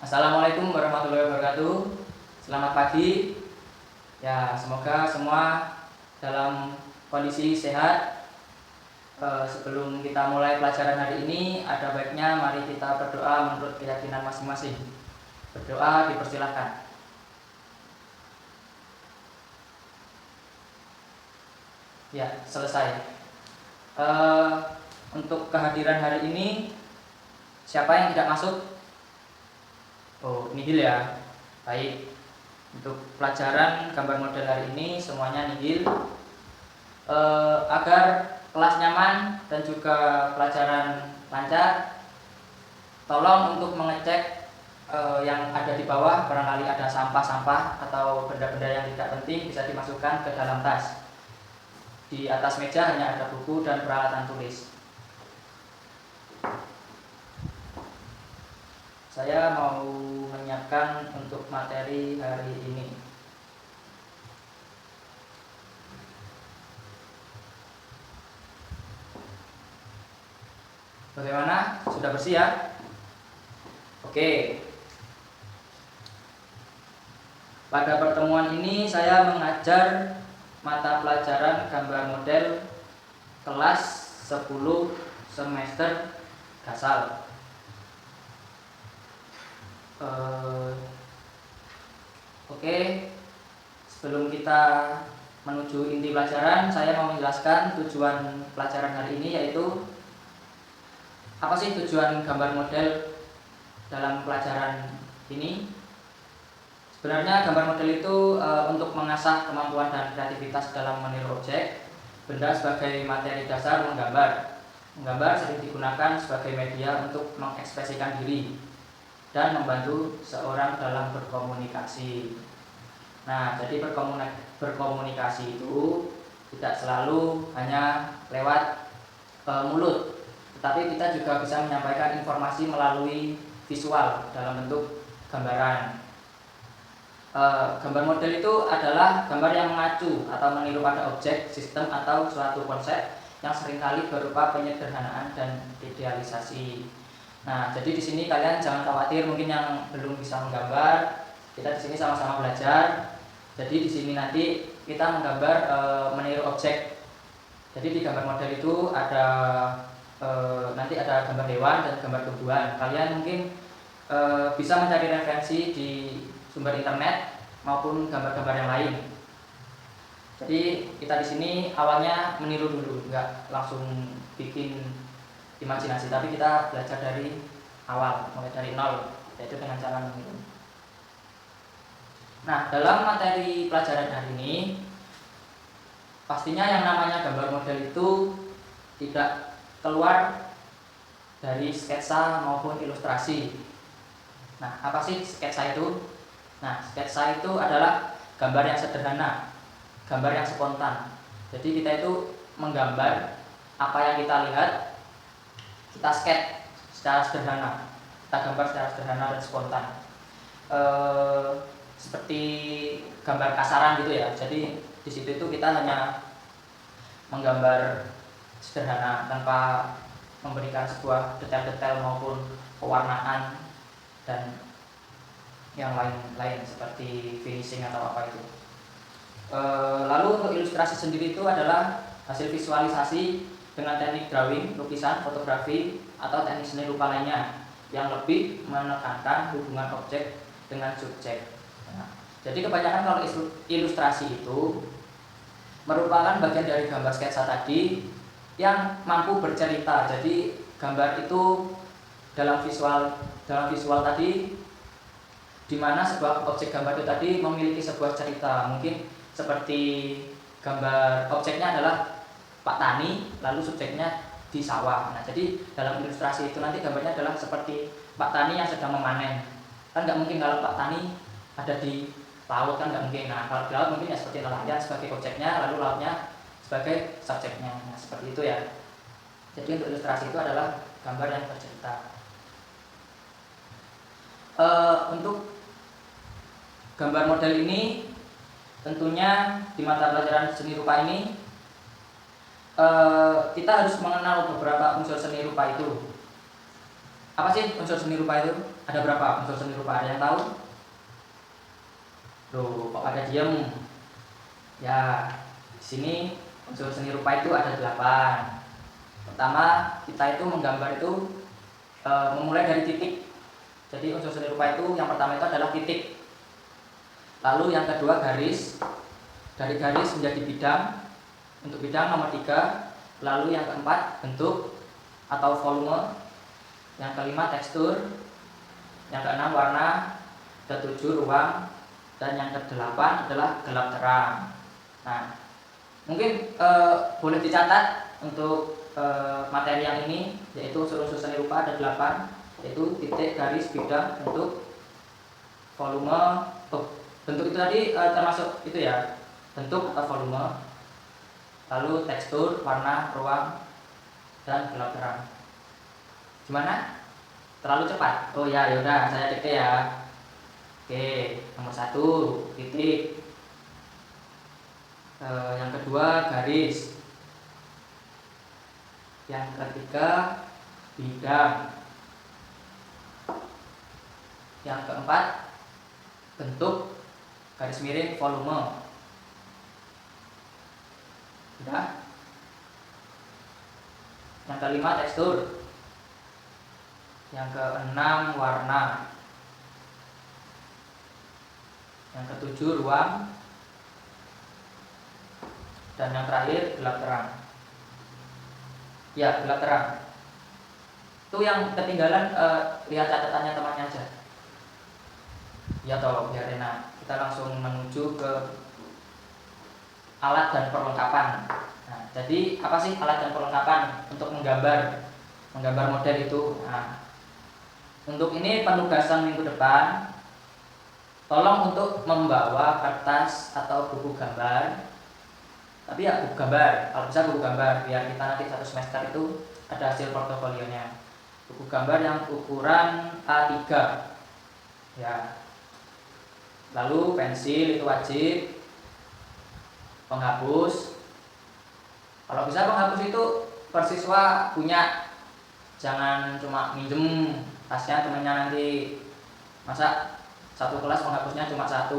Assalamualaikum warahmatullahi wabarakatuh. Selamat pagi. Ya, semoga semua dalam kondisi sehat. Sebelum kita mulai pelajaran hari ini, ada baiknya mari kita berdoa menurut keyakinan masing-masing. Berdoa dipersilahkan. Ya, selesai. Untuk kehadiran hari ini, siapa yang tidak masuk? Oh, nihil ya. Baik. Untuk pelajaran gambar model hari ini semuanya nihil. Agar kelas nyaman dan juga pelajaran lancar, tolong untuk mengecek yang ada di bawah. Barangkali ada sampah-sampah atau benda-benda yang tidak penting bisa dimasukkan ke dalam tas. Di atas meja hanya ada buku dan peralatan tulis. Saya mau menyiapkan untuk materi hari ini. Bagaimana? Sudah bersih ya? Oke. Pada pertemuan ini saya mengajar mata pelajaran gambar model kelas 10 semester dasar. Oke, sebelum kita menuju inti pelajaran, saya mau menjelaskan tujuan pelajaran hari ini, yaitu apa sih tujuan gambar model dalam pelajaran ini. Sebenarnya gambar model itu untuk mengasah kemampuan dan kreativitas dalam meniru objek, benda sebagai materi dasar menggambar. Menggambar sering digunakan sebagai media untuk mengekspresikan diri dan membantu seorang dalam berkomunikasi. Nah, jadi berkomunikasi itu tidak selalu hanya lewat mulut, tetapi kita juga bisa menyampaikan informasi melalui visual dalam bentuk gambaran. Gambar model itu adalah gambar yang mengacu atau meniru pada objek, sistem, atau suatu konsep yang seringkali berupa penyederhanaan dan idealisasi. Nah, jadi di sini kalian jangan khawatir mungkin yang belum bisa menggambar. Kita di sini sama-sama belajar. Jadi di sini nanti kita menggambar meniru objek. Jadi di gambar model itu ada nanti ada gambar hewan dan gambar tumbuhan. Kalian mungkin bisa mencari referensi di sumber internet maupun gambar-gambar yang lain. Jadi kita di sini awalnya meniru dulu, nggak langsung bikin imajinasi, tapi kita belajar dari awal, mulai dari nol, yaitu dengan cara meniru. Nah, dalam materi pelajaran hari ini, pastinya yang namanya gambar model itu tidak keluar dari sketsa maupun ilustrasi. Nah, apa sih sketsa itu? Nah, sketsa itu adalah gambar yang sederhana, gambar yang spontan. Jadi kita itu menggambar apa yang kita lihat, kita sketch secara sederhana, kita gambar secara sederhana dan spontan. Seperti gambar kasaran gitu ya. Jadi di situ itu kita hanya menggambar sederhana tanpa memberikan sebuah detail-detail maupun pewarnaan dan yang lain-lain seperti finishing atau apa itu. Lalu untuk ilustrasi sendiri itu adalah hasil visualisasi dengan teknik drawing, lukisan, fotografi, atau teknik seni rupa lainnya yang lebih menekankan hubungan objek dengan subjek. Nah, jadi kebanyakan kalau ilustrasi itu merupakan bagian dari gambar sketsa tadi yang mampu bercerita. Jadi gambar itu dalam visual tadi, di mana sebuah objek gambar itu tadi memiliki sebuah cerita. Mungkin seperti gambar objeknya adalah Pak Tani, lalu subjeknya di sawah. Nah, jadi dalam ilustrasi itu nanti gambarnya adalah seperti Pak Tani yang sedang memanen. Kan nggak mungkin kalau Pak Tani ada di laut, kan nggak mungkin. Nah, kalau di laut mungkin ya seperti nelayan sebagai objeknya, lalu lautnya sebagai subjeknya. Nah, seperti itu ya. Jadi untuk ilustrasi itu adalah gambar yang bercerita. Untuk gambar model ini tentunya di mata pelajaran seni rupa ini kita harus mengenal beberapa unsur seni rupa itu. Apa sih unsur seni rupa itu? Ada berapa unsur seni rupa? Ada yang tahu? Loh, kok ada diem? Ya, di sini unsur seni rupa itu ada 8. Pertama, kita itu menggambar itu memulai dari titik. Jadi unsur seni rupa itu yang pertama itu adalah titik. Lalu yang kedua garis. Dari garis menjadi bidang. Untuk bidang nomor 3. Lalu yang keempat bentuk atau volume. Yang kelima tekstur. Yang keenam warna. Ketujuh ruang. Dan yang kedelapan adalah gelap terang. Nah, mungkin boleh dicatat untuk materi yang ini, yaitu unsur-unsur seni rupa ada 8, yaitu titik, garis, bidang, bentuk, volume. Bentuk itu tadi termasuk itu ya, bentuk atau volume. Lalu tekstur, warna, ruang, dan gelap terang. Gimana? Terlalu cepat? Oh ya, yaudah saya dikte ya. Oke, nomor 1 titik. Yang kedua garis. Yang ketiga bidang. Yang keempat bentuk garis miring volume. Sudah. Yang kelima tekstur. Yang keenam warna. Yang ketujuh ruang. Dan yang terakhir gelap terang. Ya, gelap terang. Itu yang ketinggalan, lihat catatannya temannya aja. Ya toh, biar enak. Kita langsung menuju ke alat dan perlengkapan. Nah, jadi apa sih alat dan perlengkapan untuk menggambar model itu? Nah, untuk ini penugasan minggu depan, tolong untuk membawa kertas atau buku gambar. Tapi ya buku gambar, kalau bisa buku gambar, biar kita nanti 1 semester itu ada hasil portofolionya. Buku gambar yang ukuran A3 ya. Lalu pensil itu wajib. Penghapus, kalau bisa penghapus itu persiswa punya, jangan cuma minjem tasnya temennya nanti. Masa satu kelas penghapusnya cuma 1.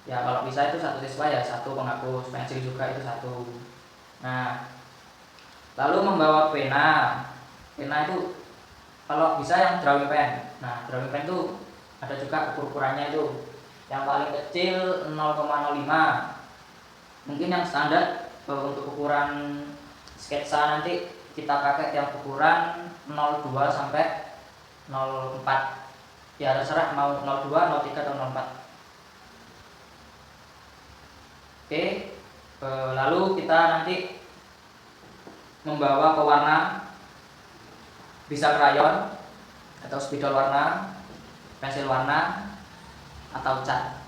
Ya kalau bisa itu 1 siswa ya 1 penghapus, pensil juga itu 1. Nah, lalu membawa pena. Pena itu kalau bisa yang drawing pen. Nah, drawing pen itu ada juga ukurannya itu. Yang paling kecil 0,05. Mungkin yang standar untuk ukuran sketsa nanti kita pakai yang ukuran 02 sampai 04. Ya terserah mau 02, 03 atau 04. Oke, lalu kita nanti membawa pewarna, bisa krayon atau spidol warna, pensil warna, atau cat.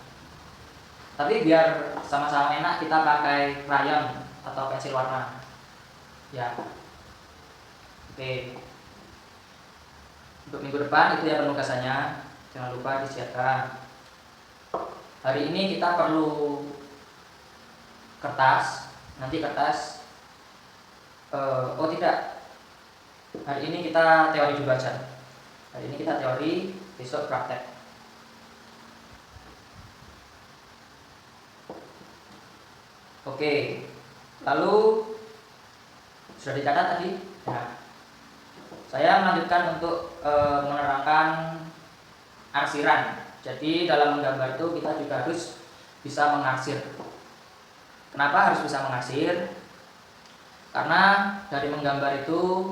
Tapi biar sama-sama enak kita pakai krayon atau pensil warna. Ya. Oke. Untuk minggu depan itu ya penugasannya. Jangan lupa disiapkan. Hari ini kita perlu kertas. Nanti kertas oh tidak. Hari ini kita teori dulu aja. Hari ini kita teori, besok praktek. Oke, lalu sudah dicatat tadi. Nah, saya melanjutkan untuk menerangkan arsiran. Jadi dalam menggambar itu kita juga harus bisa mengarsir. Kenapa harus bisa mengarsir? Karena dari menggambar itu,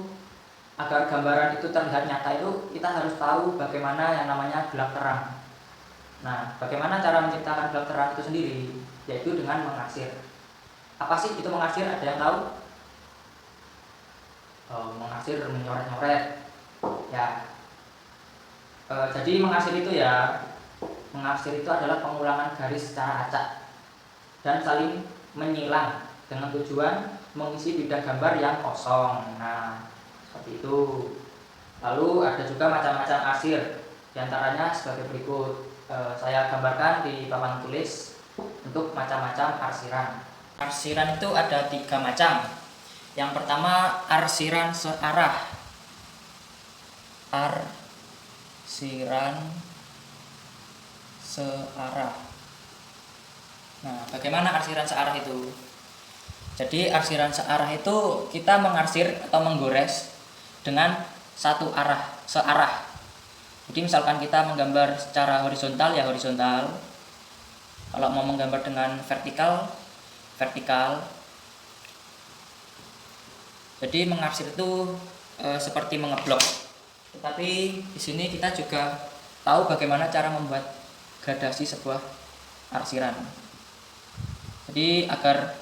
agar gambaran itu terlihat nyata itu, kita harus tahu bagaimana yang namanya gelap terang. Nah, bagaimana cara menciptakan gelap terang itu sendiri? Yaitu dengan mengarsir. Apa sih itu mengarsir? Ada yang tahu? Mengarsir menyoret-nyoret. Ya. Jadi mengarsir itu ya, mengarsir itu adalah pengulangan garis secara acak dan saling menyilang dengan tujuan mengisi bidang gambar yang kosong. Nah, seperti itu. Lalu ada juga macam-macam arsir. Di antaranya sebagai berikut. Saya gambarkan di papan tulis untuk macam-macam arsiran. Arsiran itu ada 3 macam. Yang pertama arsiran searah. arsiran searah. Nah, bagaimana arsiran searah itu? Jadi arsiran searah itu kita mengarsir atau menggores dengan satu arah, searah. Jadi misalkan kita menggambar secara horizontal ya horizontal. Kalau mau menggambar dengan vertikal, vertikal. Jadi mengarsir itu seperti mengeblok. Tetapi di sini kita juga tahu bagaimana cara membuat gradasi sebuah arsiran. Jadi agar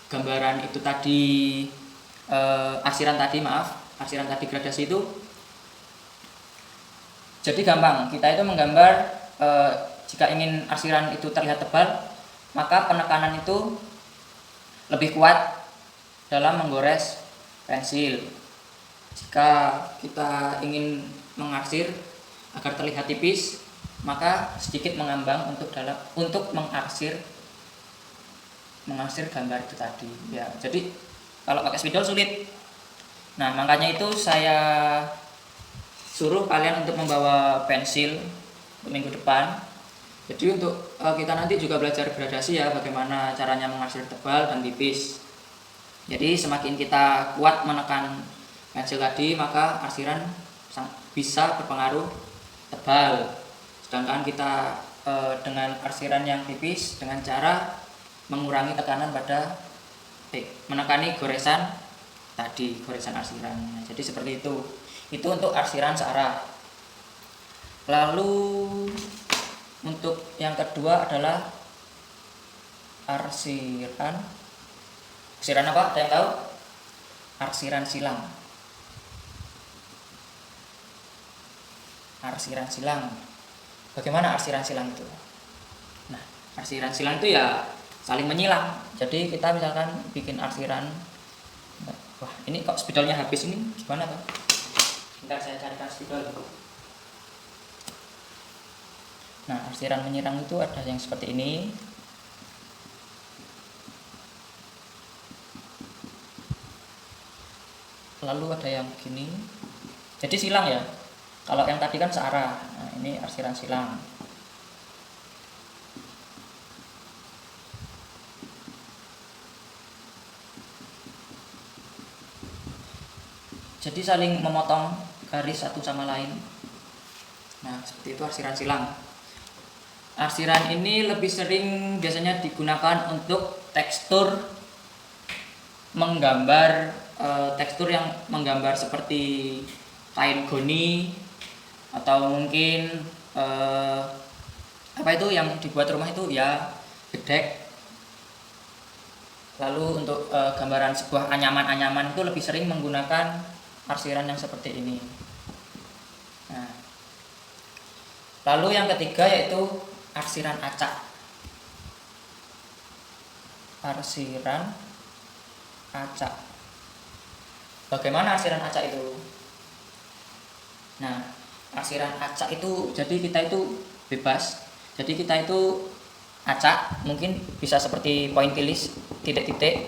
gambaran itu tadi arsiran tadi gradasi itu jadi gampang. Kita itu menggambar jika ingin arsiran itu terlihat tebal, maka penekanan itu lebih kuat dalam menggores pensil. Jika kita ingin mengarsir agar terlihat tipis, maka sedikit mengambang untuk mengarsir gambar itu tadi ya. Jadi kalau pakai spidol sulit. Nah, makanya itu saya suruh kalian untuk membawa pensil untuk minggu depan. Jadi untuk kita nanti juga belajar gradasi ya, bagaimana caranya mengarsir tebal dan tipis. Jadi semakin kita kuat menekan pensil tadi, maka arsiran bisa berpengaruh tebal. Sedangkan kita dengan arsiran yang tipis dengan cara mengurangi tekanan pada menekani goresan tadi, goresan arsiran. Nah, jadi seperti itu. Itu untuk arsiran searah. Lalu untuk yang kedua adalah arsiran apa? Ada yang tahu? Arsiran silang. Arsiran silang. Bagaimana arsiran silang itu? Nah, arsiran silang itu ya saling menyilang. Jadi kita misalkan bikin arsiran, wah ini kok spidolnya habis, ini gimana tuh? Bentar saya carikan spidol. Nah, arsiran menyerang itu ada yang seperti ini. Lalu ada yang begini. Jadi silang ya. Kalau yang tadi kan searah. Nah, ini arsiran silang. Jadi saling memotong garis satu sama lain. Nah, seperti itu arsiran silang. Arsiran ini lebih sering biasanya digunakan untuk tekstur menggambar, tekstur yang menggambar seperti kain goni atau mungkin apa itu yang dibuat rumah itu ya, bedek. Lalu untuk gambaran sebuah anyaman-anyaman itu lebih sering menggunakan arsiran yang seperti ini. Nah, lalu yang ketiga yaitu arsiran acak. Arsiran acak. Bagaimana arsiran acak itu? Nah, arsiran acak itu jadi kita itu bebas. Jadi kita itu acak mungkin bisa seperti pointillis, titik-titik.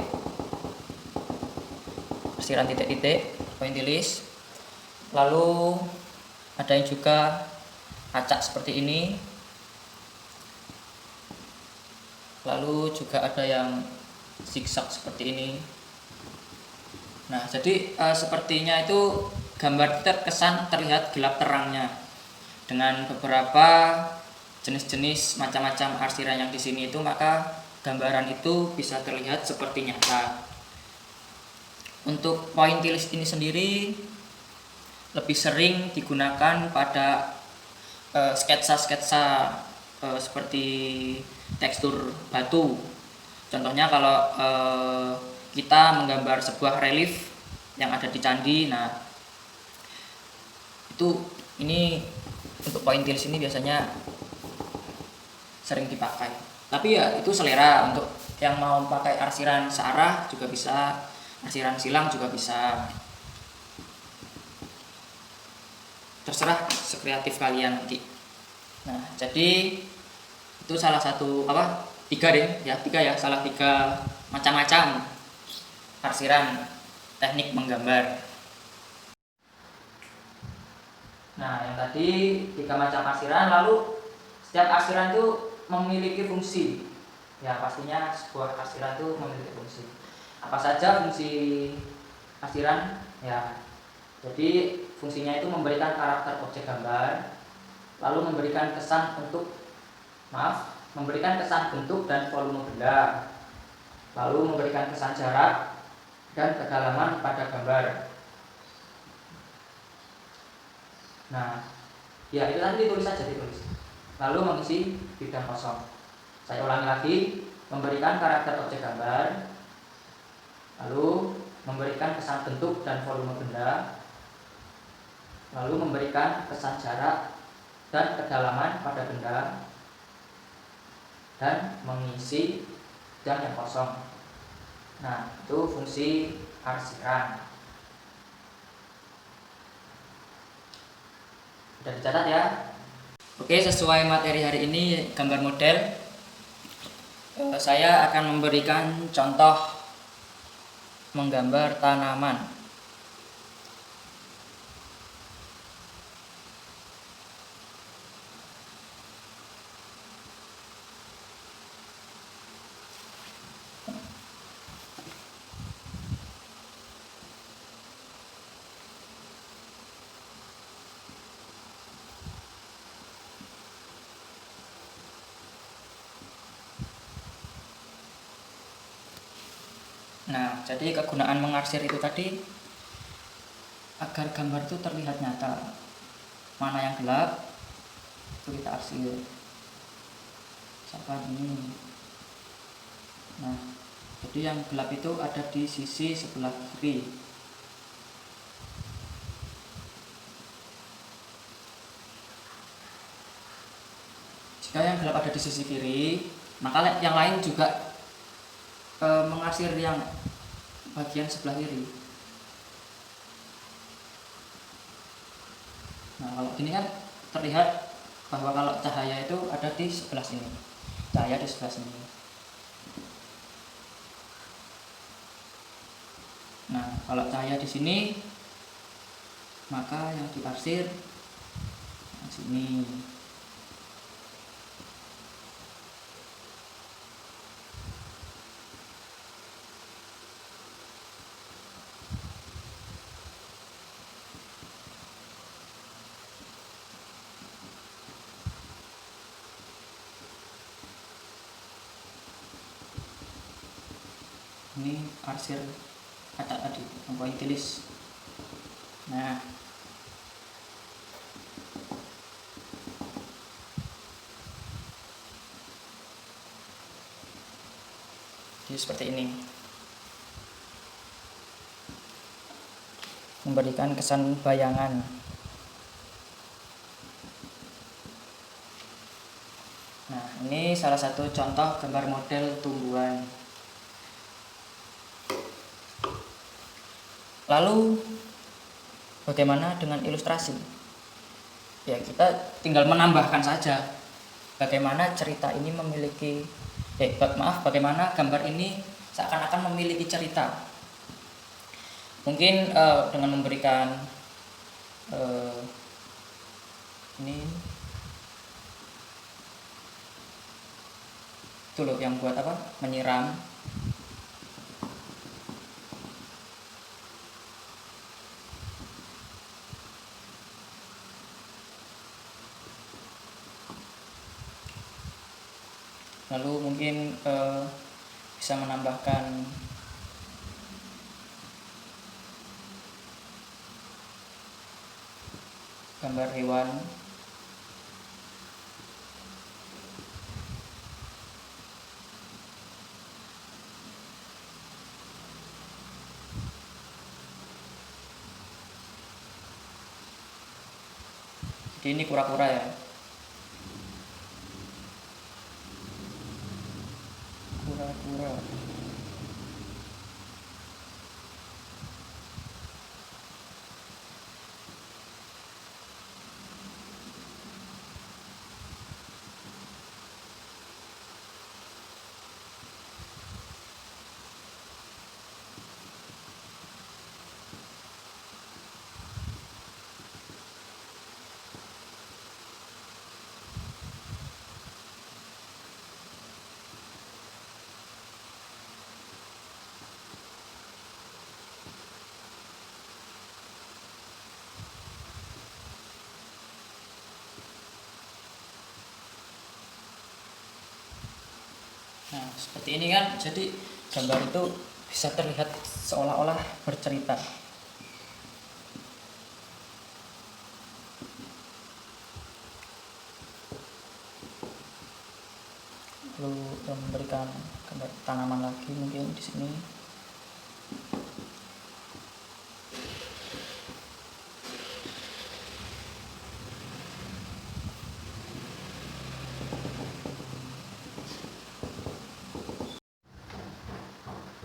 Arsiran titik-titik, pointillis. Lalu ada yang juga acak seperti ini. Lalu juga ada yang zigzag seperti ini. Nah, jadi sepertinya itu gambar terkesan terlihat gelap terangnya dengan beberapa jenis-jenis macam-macam arsiran yang di sini itu, maka gambaran itu bisa terlihat seperti nyata. Untuk pointillis ini sendiri lebih sering digunakan pada sketsa-sketsa seperti tekstur batu. Contohnya kalau kita menggambar sebuah relief yang ada di candi, nah itu ini untuk pointillis ini biasanya sering dipakai. Tapi ya itu selera, untuk yang mau pakai arsiran searah juga bisa, arsiran silang juga bisa. Terserah sekreatif kalian nanti. Nah, jadi itu salah satu tiga ya, salah tiga macam-macam arsiran teknik menggambar. Nah, yang tadi 3 macam arsiran, lalu setiap arsiran itu memiliki fungsi. Ya, pastinya sebuah arsiran itu memiliki fungsi. Apa saja fungsi arsiran? Ya, jadi fungsinya itu memberikan karakter objek gambar, lalu memberikan kesan bentuk dan volume benda, lalu memberikan kesan jarak dan kedalaman pada gambar. Nah, ya itu tadi ditulis saja, lalu mengisi bidang kosong. Saya ulangi lagi, memberikan karakter objek gambar, lalu memberikan kesan bentuk dan volume benda, lalu memberikan kesan jarak dan kedalaman pada benda, dan mengisi bidang yang kosong. Nah, itu fungsi arsiran. Sudah dicatat ya? Oke, sesuai materi hari ini gambar model, saya akan memberikan contoh menggambar tanaman. Nah, jadi kegunaan mengarsir itu tadi agar gambar itu terlihat nyata. Mana yang gelap itu kita arsir. Misalkan ini. Nah, jadi yang gelap itu ada di sisi sebelah kiri. Jika yang gelap ada di sisi kiri, maka yang lain juga mengarsir yang bagian sebelah kiri. Nah, kalau gini kan terlihat bahwa kalau cahaya itu ada di sebelah sini, cahaya di sebelah sini. Nah, kalau cahaya di sini, maka yang diarsir di sini. Ini arsir kaca tadi yang pointilis. Nah, jadi seperti ini, memberikan kesan bayangan. Nah, ini salah satu contoh gambar model tumbuhan. Lalu bagaimana dengan ilustrasi? Ya, kita tinggal menambahkan saja bagaimana cerita ini bagaimana gambar ini seakan-akan memiliki cerita. Mungkin dengan memberikan ini itu loh yang buat menyiram. Lalu mungkin bisa menambahkan gambar hewan. Jadi ini kura-kura ya. Kura-kura. Nah, seperti ini kan, jadi gambar itu bisa terlihat seolah-olah bercerita. Lalu memberikan gambar tanaman lagi mungkin di sini.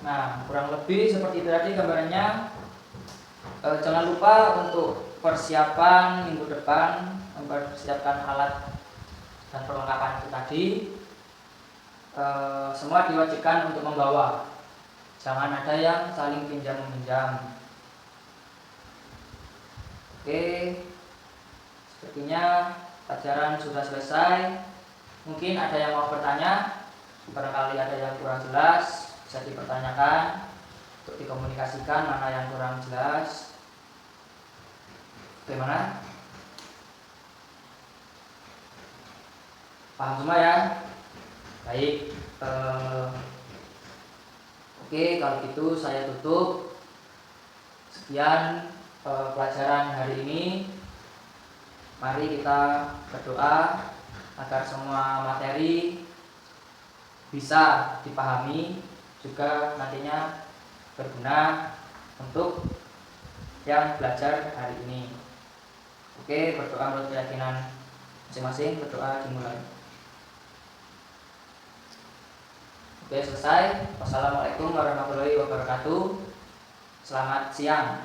Nah, kurang lebih seperti itu tadi gambarannya. Jangan lupa untuk persiapan minggu depan, mempersiapkan alat dan perlengkapan itu tadi. Semua diwajibkan untuk membawa. Jangan ada yang saling pinjam-meminjam. Oke, sepertinya pelajaran sudah selesai. Mungkin ada yang mau bertanya, barangkali ada yang kurang jelas, bisa dipertanyakan untuk dikomunikasikan mana yang kurang jelas. Bagaimana? Paham semua ya? Baik. Oke, kalau gitu saya tutup. Sekian pelajaran hari ini. Mari kita berdoa agar semua materi bisa dipahami, juga nantinya berguna untuk yang belajar hari ini. Oke, berdoa menurut keyakinan masing-masing. Berdoa dimulai. Oke, selesai. Wassalamualaikum warahmatullahi wabarakatuh. Selamat siang.